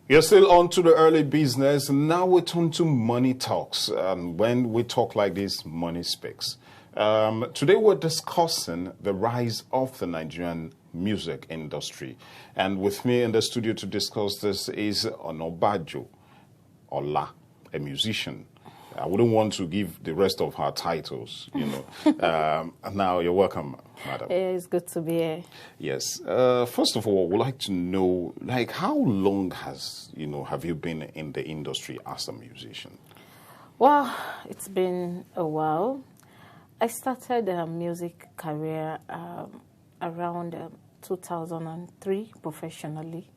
You're still on to the early business. Now we turn to money talks. When we talk like this, money speaks. Today we're discussing the rise of the Nigerian music industry. And with me in the studio to discuss this is Onobajo Ola, a musician. I wouldn't want to give the rest of her titles, you know. Now, you're welcome, madam. It's good to be here. Yes. First of all, we'd like to know, like, how long have you been in the industry as a musician? Well, it's been a while. I started a music career around 2003 professionally,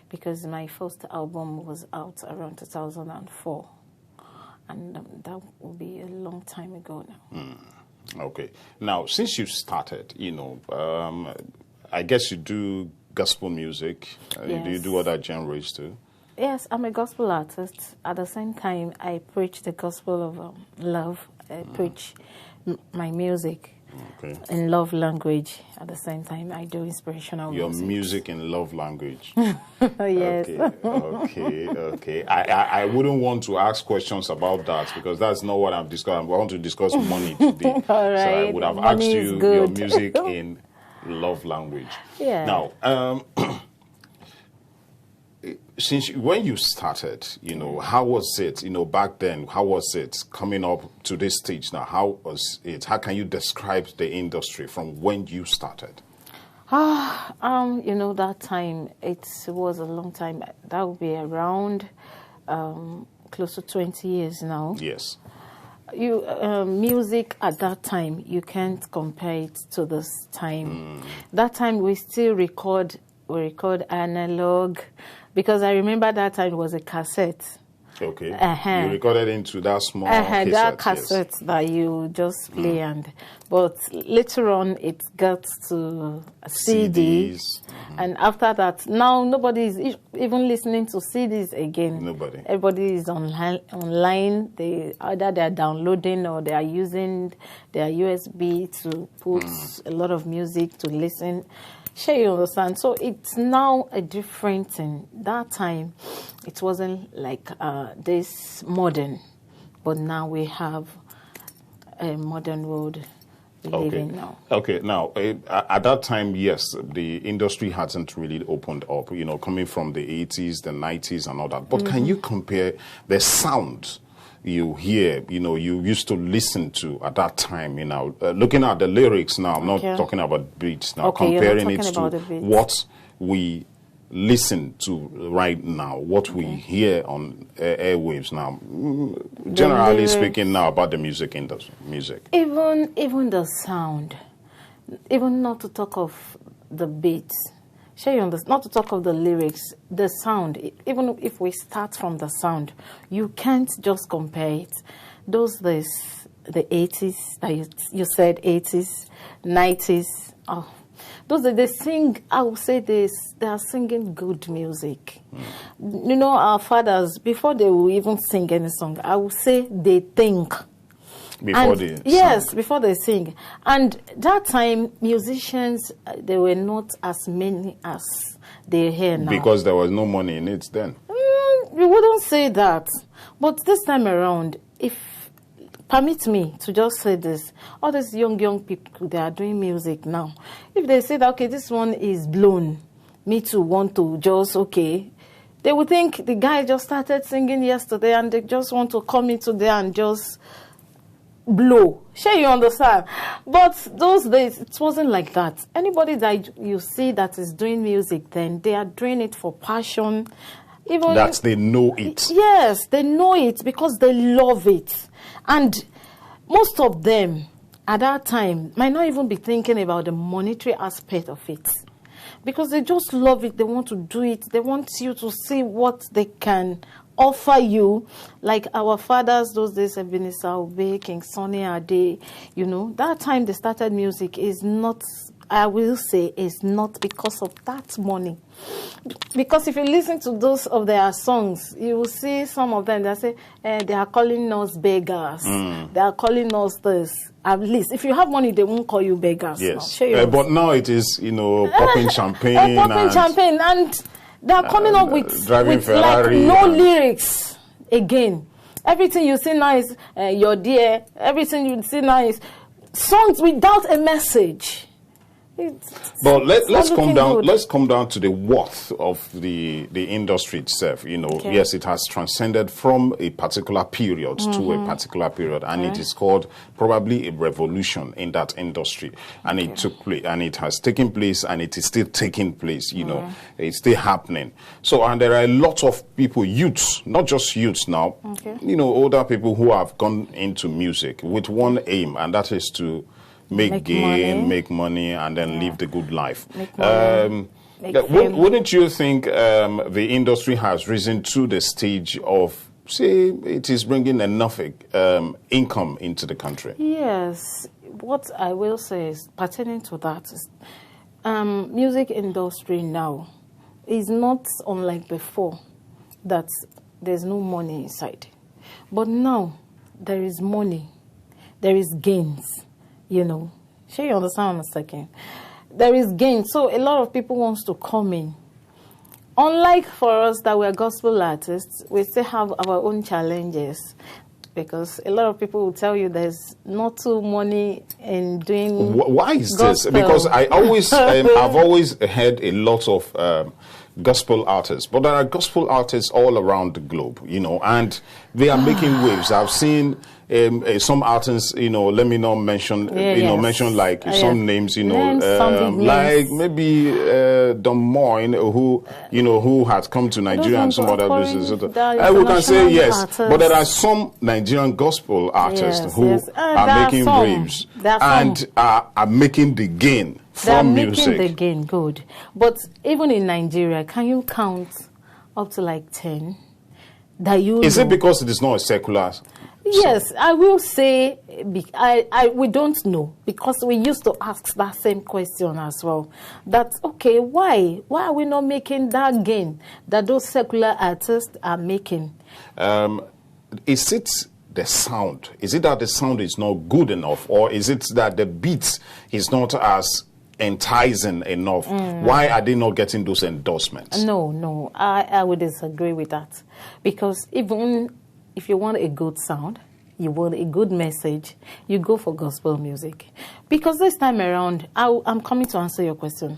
because my first album was out around 2004. And that will be a long time ago now. Okay. Now, since you started, I guess you do gospel music. Yes. Do you do other genres too? Yes, I'm a gospel artist. At the same time, I preach the gospel of love. I preach my music in love language. At the same time, I do inspirational Your music. music in love language. Yes. Okay. I wouldn't want to ask questions about that because that's not what I'm discussing. I want to discuss money today. All right. So I would have asked you your music in love language. Yeah. Now, when you started, how was it, back then? How was it coming up to this stage now? How was it? How can you describe the industry from when you started? That time, it was a long time. That would be around close to 20 years now. Yes. Music at that time, you can't compare it to this time. That time, we still record analog, because I remember that time it was a cassette. Okay. You recorded into that small cassette. That cassette that you just play, but later on it got to CDs. And after that, now nobody is even listening to CDs again. Nobody. Everybody is online. Either they are downloading or they are using their USB to put a lot of music to listen. Sure, you understand. So it's now a different thing. That time, it wasn't like this modern, but now we have a modern world we live in now. Okay, now, at that time, yes, the industry hasn't really opened up, coming from the 80s, the 90s and all that. But can you compare the sound you hear, you used to listen to at that time, looking at the lyrics now, I'm not talking about beats now, comparing it to what we listen to right now, what we hear on airwaves now, generally speaking now about the music industry, Even the sound, even not to talk of the beats, not to talk of the lyrics, the sound, even if we start from the sound, you can't just compare it. Those days, the 80s, you said 80s, 90s, those days they sing, I would say they are singing good music. Our fathers, before they will even sing any song, I would say they think. Before they sing. And that time, musicians, they were not as many as they hear now. Because there was no money in it then. We wouldn't say that. But this time around, permit me to just say this, all these young people, they are doing music now. If they say that, okay, this one is blown, me too want to just, they would think the guy just started singing yesterday and they just want to come in today and just blow. Sure, you understand? But those days, it wasn't like that. Anybody that you see that is doing music then, they are doing it for passion. Even that they know it. Yes, they know it because they love it. And most of them, at that time, might not even be thinking about the monetary aspect of it. Because they just love it. They want to do it. They want you to see what they can offer you, like our fathers those days, Ebenezer Obey, King Sunny Ade, that time they started music is not, I will say, is not because of that money. Because if you listen to those of their songs, you will see some of them, they say, they are calling us beggars. They are calling us this. At least, if you have money, they won't call you beggars. Yes. But now it is, popping champagne. Popping champagne. And They are coming up with like no lyrics again. Everything you see now is your dear. Everything you see now is songs without a message. But let's come down. Good. Let's come down to the worth of the industry itself. You know, okay. Yes, it has transcended from a particular period to a particular period, and it is called probably a revolution in that industry. And it took place, and it has taken place, and it is still taking place. You know, it's still happening. So, and there are a lot of people, youths, not just youths now. You know, older people who have gone into music with one aim, and that is to make money, and then live the good life. Wouldn't you think the industry has risen to the stage of, say, it is bringing enough income into the country? Yes. What I will say is, pertaining to that, is music industry now is not unlike before, that there's no money inside. But now, there is money, there is gains. You know, sure you understand a second. There is gain. So a lot of people wants to come in. Unlike for us that we're gospel artists, we still have our own challenges, because a lot of people will tell you there's not too money in doing. Why is gospel? This? Because I always, I've always heard a lot of gospel artists, but there are gospel artists all around the globe, you know, and they are making waves. I've seen some artists, you know, let me not mention, mention like some names, you know, like maybe Don Moyne, who, you know, who has come to Nigeria and some other places. We can say yes, artists. But there are some Nigerian gospel artists who are making waves and are making the gain from music. They're making the gain, good. But even in Nigeria, can you count up to like 10 that you Is it because it is not a secular? Yes, I will say we don't know, because we used to ask that same question as well. That, okay, why are we not making that gain that those secular artists are making? Is it the sound? Is it that the sound is not good enough, or is it that the beat is not as enticing enough? Why are they not getting those endorsements? No, I would disagree with that, because even if you want a good sound, you want a good message, you go for gospel music. Because this time around, I'm coming to answer your question.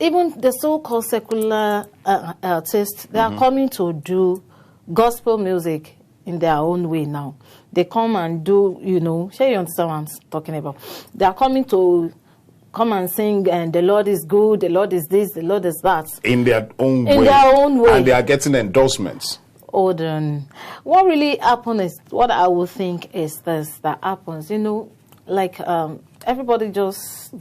Even the so-called secular artists, they are coming to do gospel music in their own way now. They come and do, you know, sure you understand what I'm talking about. They are coming to come and sing, and the Lord is good, the Lord is this, the Lord is that. In their own way. In their own way. And they are getting endorsements. Hold on. What really happens is, what I would think is this that happens, you know, like everybody just,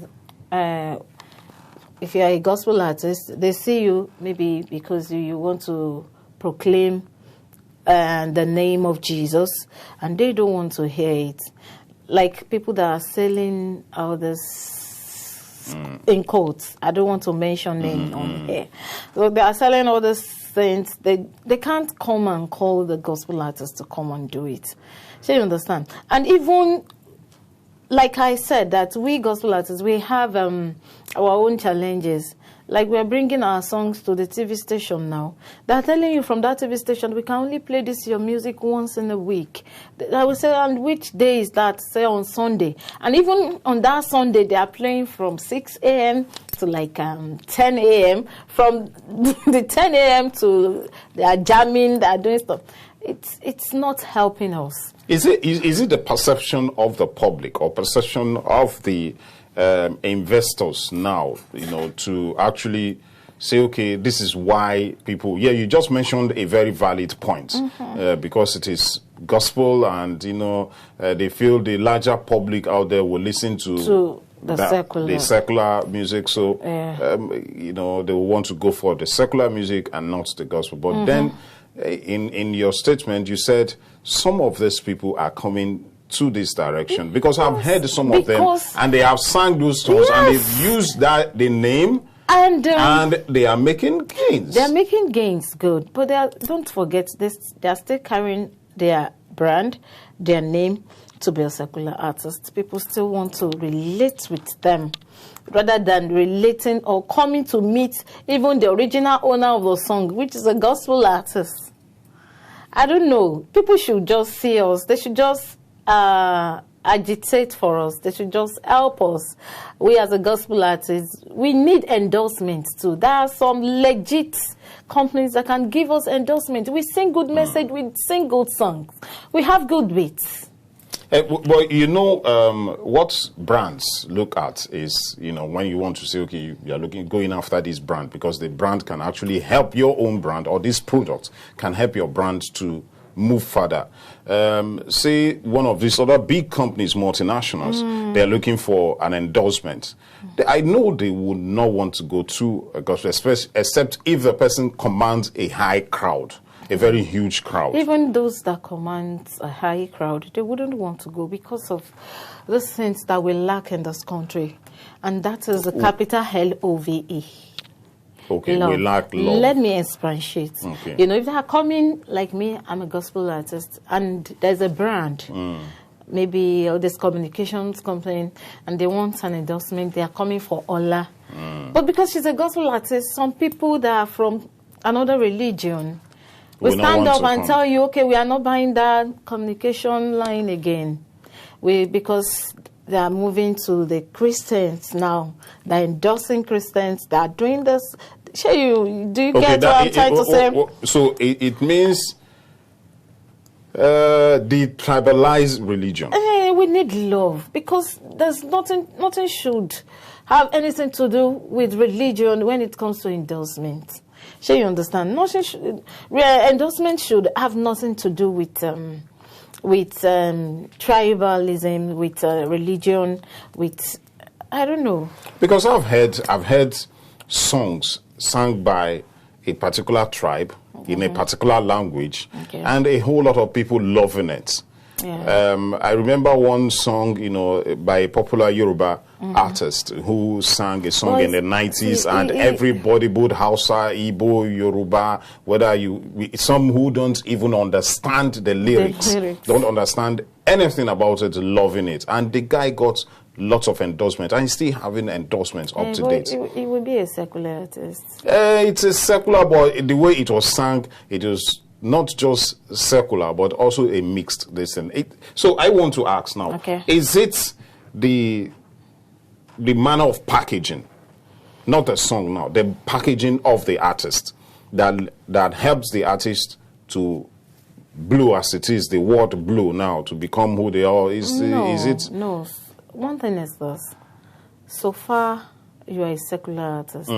if you're a gospel artist, they see you maybe because you want to proclaim the name of Jesus, and they don't want to hear it. Like people that are selling all this, in quotes, I don't want to mention name on here. So they are selling all this things. They can't come and call the gospel artists to come and do it. So you understand? And even, like I said, that we gospel artists, we have our own challenges. Like we're bringing our songs to the TV station now. They're telling you from that TV station, we can only play your music once in a week. I will say, and which day is that? Say on Sunday. And even on that Sunday, they are playing from 6 a.m. to like 10 a.m. From the 10 a.m. to they are jamming, they are doing stuff. It's not helping us. Is it the perception of the public or perception of the investors now, you know, to actually say, okay, this is why people, you just mentioned a very valid point, because it is gospel, and, you know, they feel the larger public out there will listen to the secular music, so, you know, they will want to go for the secular music and not the gospel. But then, in your statement, you said some of these people are coming to this direction, because I've heard some of them, and they have sang those songs, and they've used the name, and they are making gains. They are making gains, good, but don't forget this: they are still carrying their brand, their name, to be a secular artist. People still want to relate with them. rather than relating or coming to meet even the original owner of the song, which is a gospel artist. I don't know. People should just see us. They should just agitate for us. They should just help us. We as a gospel artist, we need endorsements too. There are some legit companies that can give us endorsement. We sing good message, we sing good songs. We have good beats. Well, you know, what brands look at is, you know, when you want to say, okay, you're going after this brand, because the brand can actually help your own brand, or this product can help your brand to move further. Say one of these other big companies, multinationals, they're looking for an endorsement. I know they would not want to go to a gospel, except if the person commands a high crowd. A very huge crowd. Even those that command a high crowd, they wouldn't want to go because of the things that we lack in this country. And that is the capital L-O-V-E. Okay, love. We lack love. Let me expatiate. Okay. You know, if they are coming, like me, I'm a gospel artist, and there's a brand, maybe this communications company, and they want an endorsement, they are coming for Ola. But because she's a gospel artist, some people that are from another religion, we stand up and tell you, okay, we are not buying that communication line again. Because they are moving to the Christians now. They're endorsing Christians. They are doing this. Do you get what I'm trying to say? So it means the tribalized religion. We need love, because there's nothing should have anything to do with religion when it comes to endorsement. Sure, you understand? Endorsement should have nothing to do with tribalism, with religion, with, I don't know. Because I've heard songs sung by a particular tribe in a particular language, and a whole lot of people loving it. Yeah. I remember one song, you know, by a popular Yoruba artist who sang a song in the 90s, and everybody, both Hausa, Igbo, Yoruba, some who don't even understand the lyrics, don't understand anything about it, loving it. And the guy got lots of endorsements, and he's still having endorsements up to date. It would be a secular artist. It's a secular, but the way it was sung, it was not just secular, but also a mixed listen. So I want to ask now, is it the manner of packaging, not the song now, the packaging of the artist that helps the artist to blow, as it is, the word blow now, to become who they are? Is it? No. One thing is this. So far, you are a secular artist.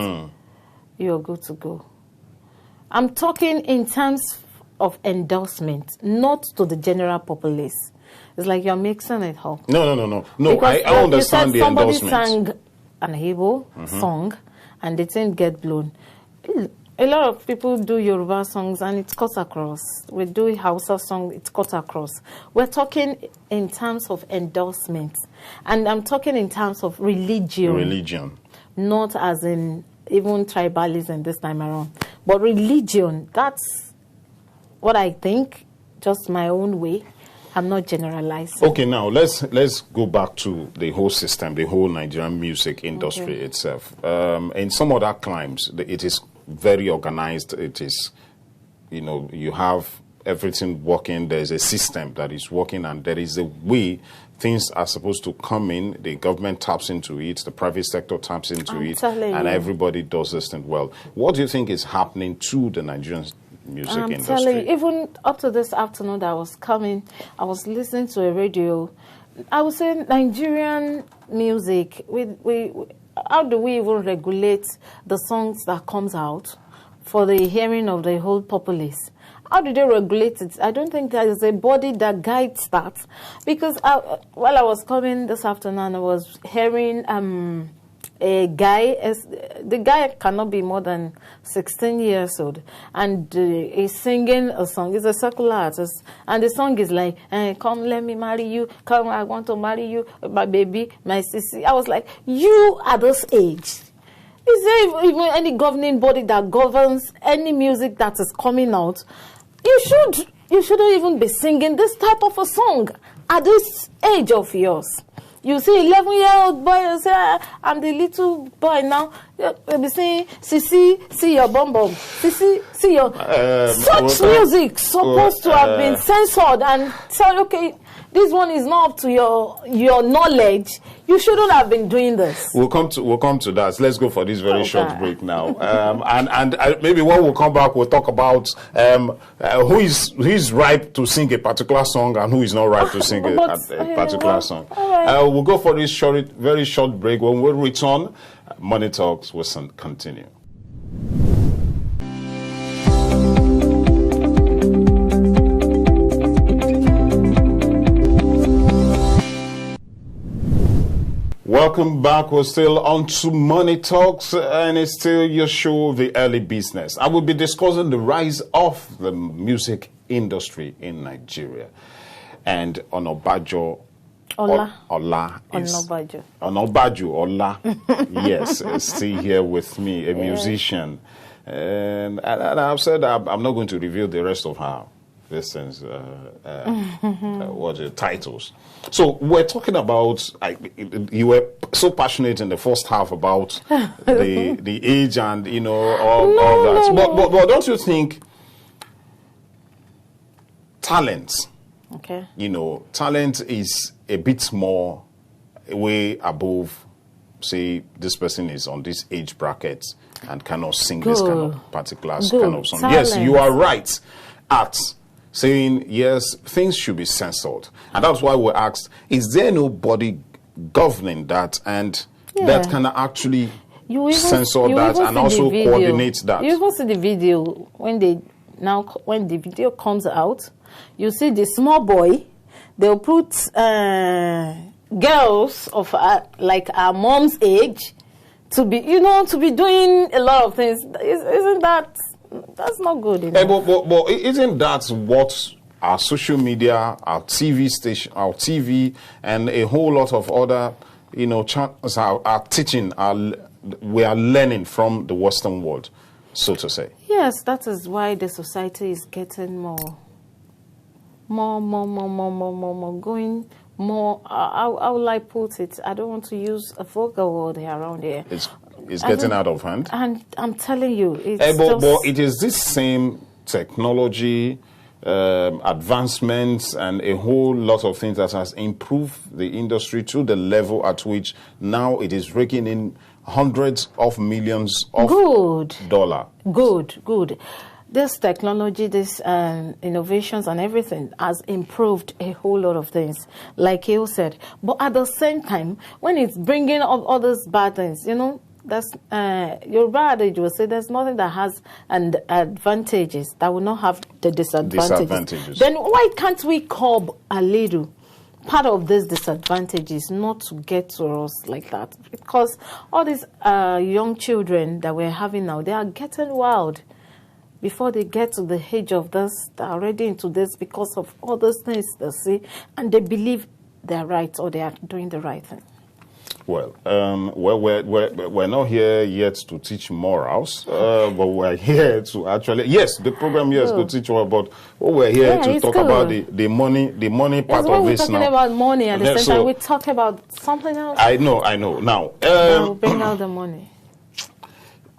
You are good to go. I'm talking in terms of endorsement, not to the general populace. It's like you're mixing it up. No. I understand the endorsement. Somebody sang an Igbo song and it didn't get blown. A lot of people do Yoruba songs and it cuts across. We do a Hausa song, it cuts across. We're talking in terms of endorsement. And I'm talking in terms of religion. Religion. Not as in even tribalism this time around. But religion, that's what I think, just my own way. I'm not generalizing. Okay, now let's go back to the whole system, the whole Nigerian music industry itself. In some other climes, it is very organized. It is, you know, you have everything working. There's a system that is working, and there is a way things are supposed to come in. The government taps into it, the private sector taps into it, and everybody does this thing well. What do you think is happening to the Nigerian music industry? Telling you, even up to this afternoon that I was coming, I was listening to a radio. I would say Nigerian music, how do we even regulate the songs that comes out for the hearing of the whole populace? How do they regulate it? I don't think there is a body that guides that. Because while I was coming this afternoon, I was hearing a guy, the guy cannot be more than 16 years old, and he's singing a song. He's a secular artist, and the song is like, come let me marry you, come I want to marry you, my baby, my sissy. I was like, you at this age, is there even any governing body that governs any music that is coming out? You shouldn't even be singing this type of a song at this age of yours. You see 11-year-old boy and say, I'm the little boy now. They'll be saying, see your bum bum. See your... Such music supposed to have been censored and said, okay, this one is not up to your knowledge. You shouldn't have been doing this. We'll come to that. Let's go for this very short break now. And maybe when we come back, we'll talk about who is ripe to sing a particular song and who is not ripe to sing a particular song. Right. We'll go for this very short break. When we return, Money Talks will continue. Welcome back. We're still on to Money Talks, and it's still your show, The Early Business. I will be discussing the rise of the music industry in Nigeria. And Onabajo Ola is Onabajo Ola, yes, is still here with me, a musician. And I've said I'm not going to reveal the rest of her things, titles. So we're talking about, you were so passionate in the first half about the age and, all that. No. But don't you think talent, talent is a bit more way above, say, this person is on this age bracket and cannot sing this kind of particular kind of song. Talent. Yes, you are right at saying, yes, things should be censored. And that's why we asked, is there nobody governing that and that can actually censor that and also coordinate that? You even see the video, when the video comes out, you see the small boy, they'll put girls of like our mom's age to be doing a lot of things. Isn't that... That's not good enough. But isn't that what our social media, our TV station, our TV, and a whole lot of other, channels are teaching, we are learning from the Western world, so to say? Yes, that is why the society is getting more going more. How will I put it? I don't want to use a vulgar word here around here. It's getting out of hand. And I'm telling you, but it is this same technology, advancements, and a whole lot of things that has improved the industry to the level at which now it is raking in hundreds of millions of dollars. Good. This technology, this innovations and everything has improved a whole lot of things, like you said. But at the same time, when it's bringing up all those bad things, that's your bad age will say there's nothing that has advantages that will not have the disadvantages. Then why can't we curb a little part of these disadvantages not to get to us like that? Because all these young children that we're having now, they are getting wild before they get to the age of this. They're already into this because of all those things they see, and they believe they're right or they are doing the right thing. Well, we're not here yet to teach morals, but we're here to actually, yes, the program here is to teach more, but we're here to talk about the money part of this now. We're talking about money, and at the same time we talk about something else. I know. Now, we'll bring out the money.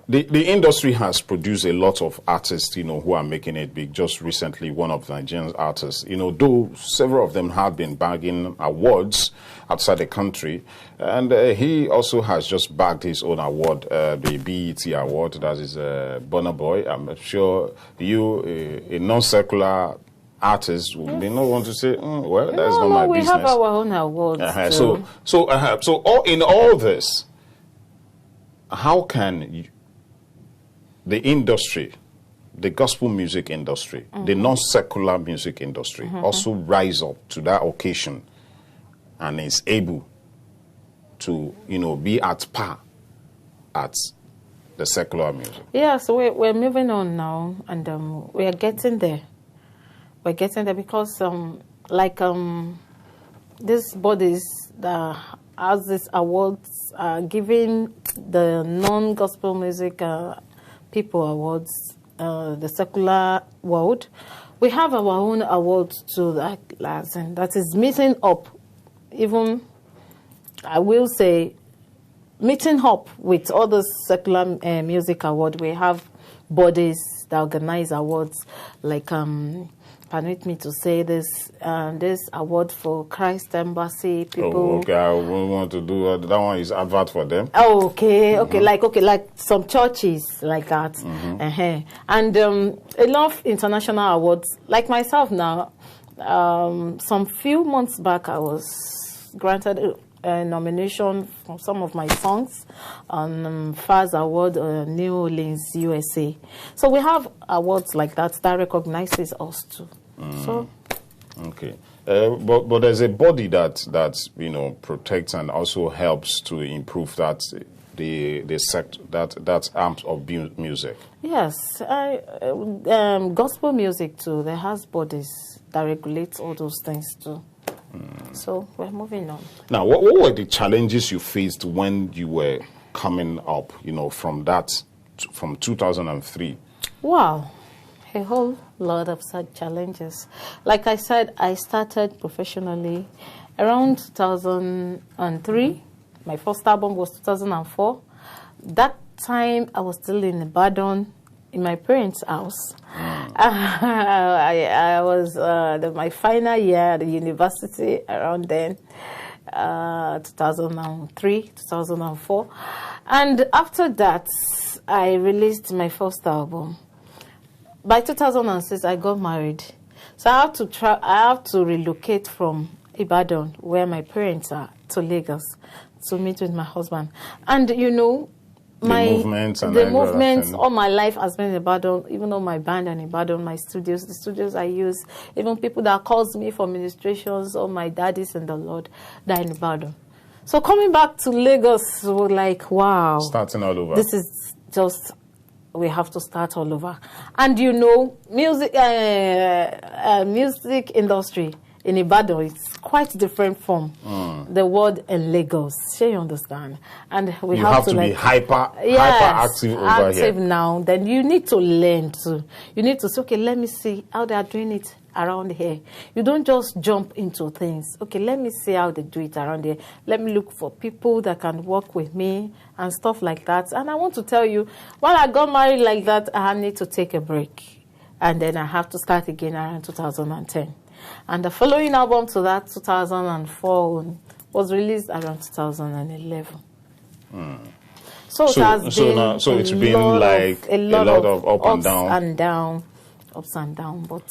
The industry has produced a lot of artists, who are making it big. Just recently, one of the Nigerian artists, though several of them have been bagging awards outside the country, and he also has just bagged his own award, the BET award. That is Burna Boy. I'm sure you, a non-secular artist, may not want to say, well, that's not my business. We have our own awards. So in all this, how can the industry, the gospel music industry, the non-secular music industry also rise up to that occasion and is able to, be at par at the secular music? Yeah, so we're moving on now, and we are getting there. We're getting there because, these bodies that has these awards are giving the non-gospel music people awards, the secular world. We have our own awards to that is meeting up even I will say, meeting up with other secular music award, we have bodies that organize awards, like permit me to say this award for Christ Embassy people. Oh, okay. I won't want to do that. One is advert for them. Oh, okay, like some churches like that, and a lot of international awards. Like myself now, some few months back, I was granted a nomination for some of my songs on FAS Award, New Orleans, USA. So we have awards like that recognizes us too. So, okay, but there's a body that protects and also helps to improve that the sector that arms of music. Yes, gospel music too. There has bodies that regulate all those things too. So we're moving on. Now, what were the challenges you faced when you were coming up? From 2003. Wow. A whole lot of such challenges. Like I said, I started professionally around 2003. My first album was 2004. That time I was still in Ibadan, in my parents' house. I was my final year at the university around then, 2003, 2004. And after that, I released my first album. By 2006, I got married. So I have to relocate from Ibadan, where my parents are, to Lagos to meet with my husband. And the movements all my life has been in Ibadan, even though my band and Ibadan, the studios I use, even people that calls me for ministrations, all my daddies in the Lord, they're in Ibadan. So coming back to Lagos was like, wow. Starting all over. This is just... we have to start all over. And music industry in Ibadan is quite different from the world in Lagos. Sure, you understand? And we have to be hyperactive over here now. Then you need to learn to. You need to say, okay, let me see how they are doing it around here. You don't just jump into things. Okay, let me see how they do it around here. Let me look for people that can work with me and stuff like that. And I want to tell you, when I got married like that, I need to take a break. And then I have to start again around 2010. And the following album to that, 2004, was released around 2011. So it's been like a lot of up and down. Ups and downs, but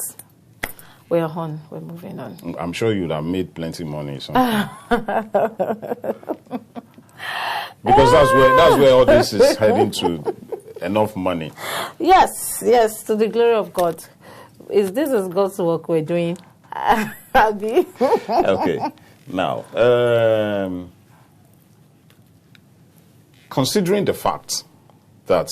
we're moving on. I'm sure you'd have made plenty money. So. Because that's where all this is heading to, enough money. Yes, to the glory of God. This is God's work we're doing. Okay. Now, considering the fact that,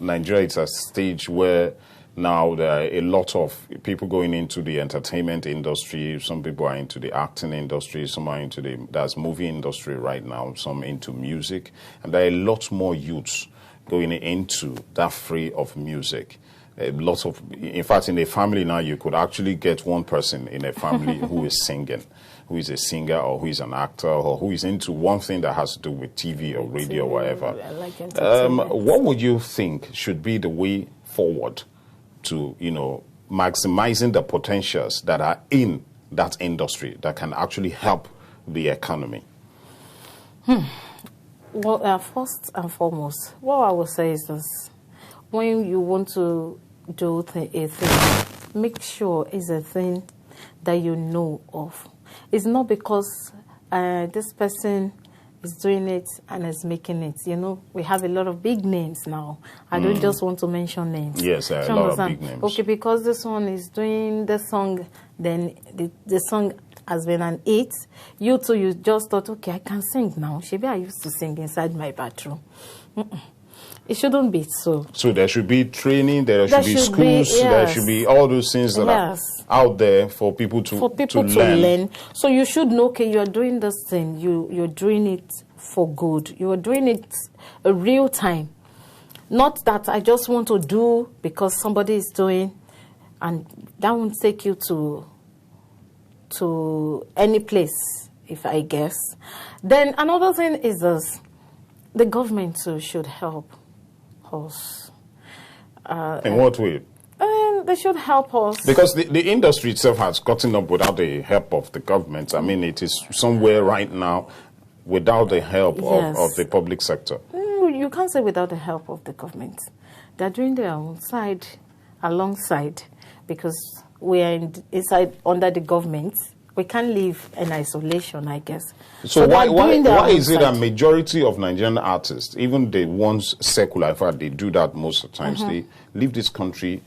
Nigeria is a stage where now there are a lot of people going into the entertainment industry. Some people are into the acting industry. Some are into that's movie industry right now. Some into music. And there are a lot more youths going into that fray of music. In fact, in a family now, you could actually get one person in a family who is singing, who is a singer or who is an actor or who is into one thing that has to do with TV or radio or whatever. What would you think should be the way forward to, maximizing the potentials that are in that industry that can actually help the economy? Well, first and foremost, what I will say is this. When you want to do a thing, make sure it's a thing that you know of. It's not because this person is doing it and is making it. We have a lot of big names now. I don't just want to mention names. Yes, a lot of big names. Okay, because this one is doing the song, then the song has been an hit. You too, you just thought, okay, I can sing now. Maybe I used to sing inside my bathroom. It shouldn't be so. So there should be training, there should be schools, there should be all those things that are out there for people to learn. So you should know, okay, you're doing this thing, you're doing it for good. You're doing it a real time. Not that I just want to do because somebody is doing, and that won't take you to any place if I guess. Then another thing is this: the government too should help us. In what way? They should help us. Because the industry itself has gotten up without the help of the government. I mean, it is somewhere right now without the help of the public sector. You can't say without the help of the government. They're doing their own side alongside, because we are inside under the government. We can't live in isolation, I guess. So why is it that majority of Nigerian artists, even the ones secular, in fact, they do that most of the times, they leave this country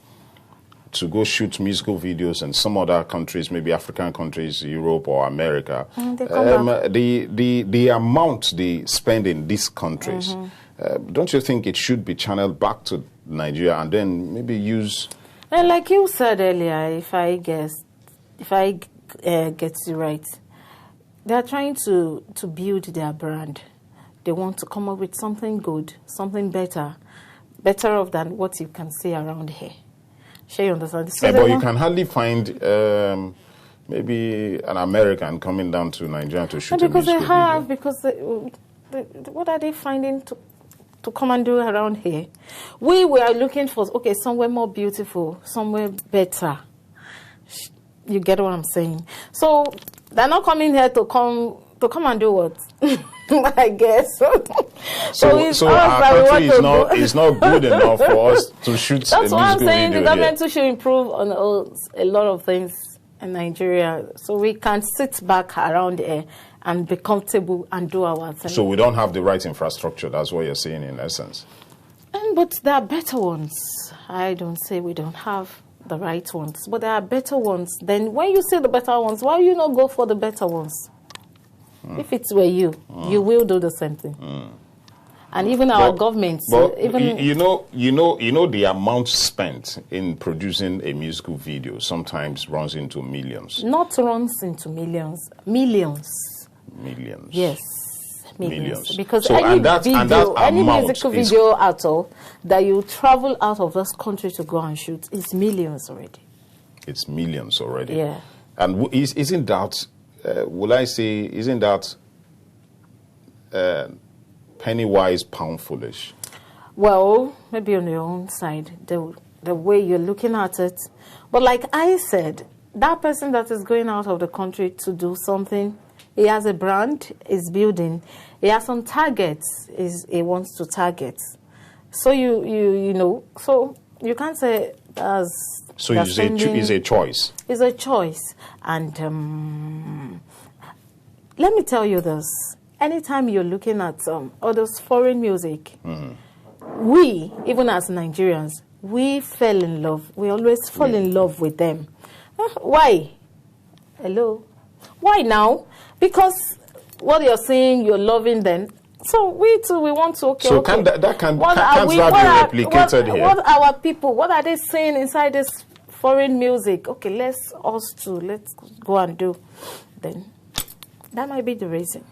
to go shoot musical videos in some other countries, maybe African countries, Europe or America. The amount they spend in these countries, don't you think it should be channeled back to Nigeria and then maybe use... And like you said earlier, if I get you right, they're trying to build their brand. They want to come up with something good, something better off than what you can see around here. Sure, you understand? So but you can hardly find maybe an American coming down to Nigeria to shoot because a musical they have, video. because what are they finding to come and do around here? We were looking for, okay, somewhere more beautiful, somewhere better. You get what I'm saying? So they're not coming here to come and do what? I guess. So our country is not good enough for us to shoot a musical video. That's what I'm saying. The government here. should improve on a lot of things in Nigeria, so we can sit back around here and be comfortable and do our thing. So we don't have the right infrastructure. That's what you're saying in essence. But there are better ones. I don't say we don't have the right ones, but there are better ones. Then when you see the better ones, why you not go for the better ones? If it were you, you will do the same thing. And even our government, even you know the amount spent in producing a musical video sometimes runs into millions. Not runs into millions, millions. Millions. Yes, millions. Because so, any any musical video at all that you travel out of this country to go and shoot is millions already. It's millions already. Yeah. And isn't that? Will I say, isn't that penny wise, pound foolish? Well, maybe on your own side, the way you're looking at it. But like I said, that person that is going out of the country to do something, he has a brand, is building, he has some targets, he wants to target. So you know, so you can't say as... So it's a choice. It's a choice. And let me tell you this. Anytime you're looking at all those foreign music, we, even as Nigerians, we fell in love. We always fall in love with them. Why? Hello? Why now? Because what you're saying, you're loving them. So we too, we want to, okay. So can't that be replicated here? What are our people, what are they saying inside this foreign music? Okay, let's go and do. Then that might be the reason.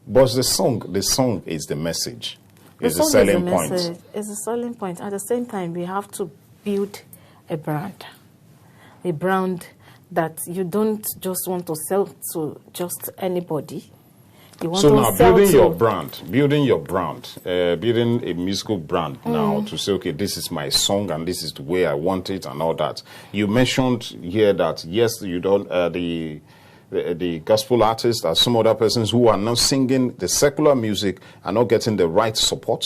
But the song is the message. It's the selling point. It's a selling point. At the same time, we have to build a brand that you don't just want to sell to just anybody. You want so now, building your brand, building a musical brand now to say, okay, this is my song and this is the way I want it and all that. You mentioned here that, yes, you don't, the gospel artists or some other persons who are not singing the secular music are not getting the right support,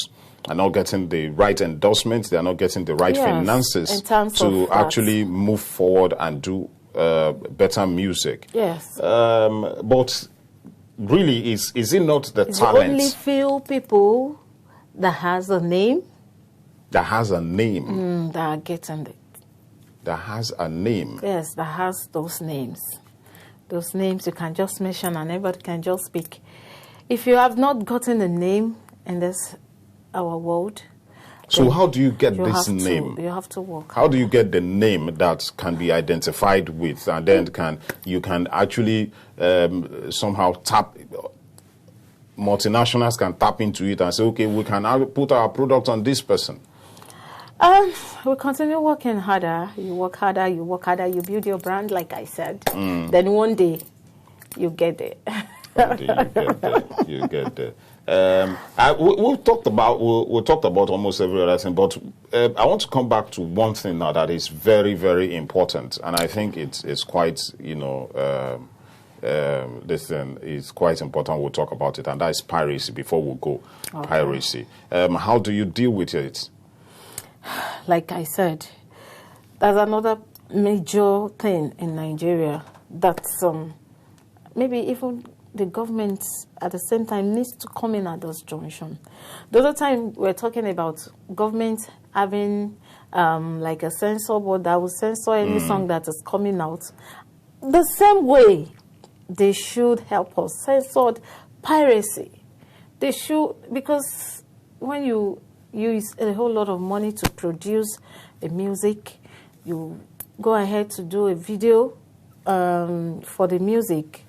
are not getting the right endorsements, they are not getting the right finances to actually move forward and do better music. Yes. But really, is it not the talent? Only few people that has a name. That has a name. That are getting it. That has a name. Yes, that has those names. Those names you can just mention and everybody can just speak. If you have not gotten a name in this our world. So how do you get this name? You have to work. How do you get the name that can be identified with, and then you can actually somehow tap, multinationals can tap into it and say, okay, we can put our product on this person? We continue working harder. You work harder, you build your brand, like I said. Then one day, you get it. Someday you get there. You get there. We've talked about almost every other thing, but I want to come back to one thing now that is very, very important, and I think it's quite, this thing is quite important. We'll talk about it, and that is piracy. Before we go, okay. Piracy. How do you deal with it? Like I said, there's another major thing in Nigeria that maybe even the government at the same time needs to come in at this junction. The other time we're talking about government having like a censor board that will censor any song that is coming out. The same way they should help us censor piracy. They should, because when you use a whole lot of money to produce a music, you go ahead to do a video for the music,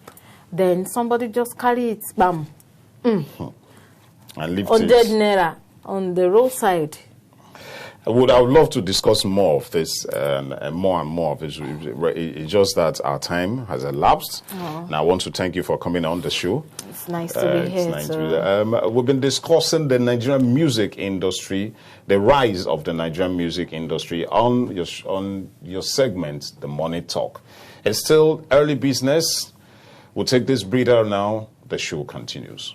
then somebody just carry it, bam, and leave 100 naira on the roadside. I would love to discuss more of this and more of this. It's just that our time has elapsed. And I want to thank you for coming on the show. It's nice to be here. Nice to be we've been discussing the Nigerian music industry, the rise of the Nigerian music industry on your segment, The Money Talk. It's still early business. We'll take this breather now. The show continues.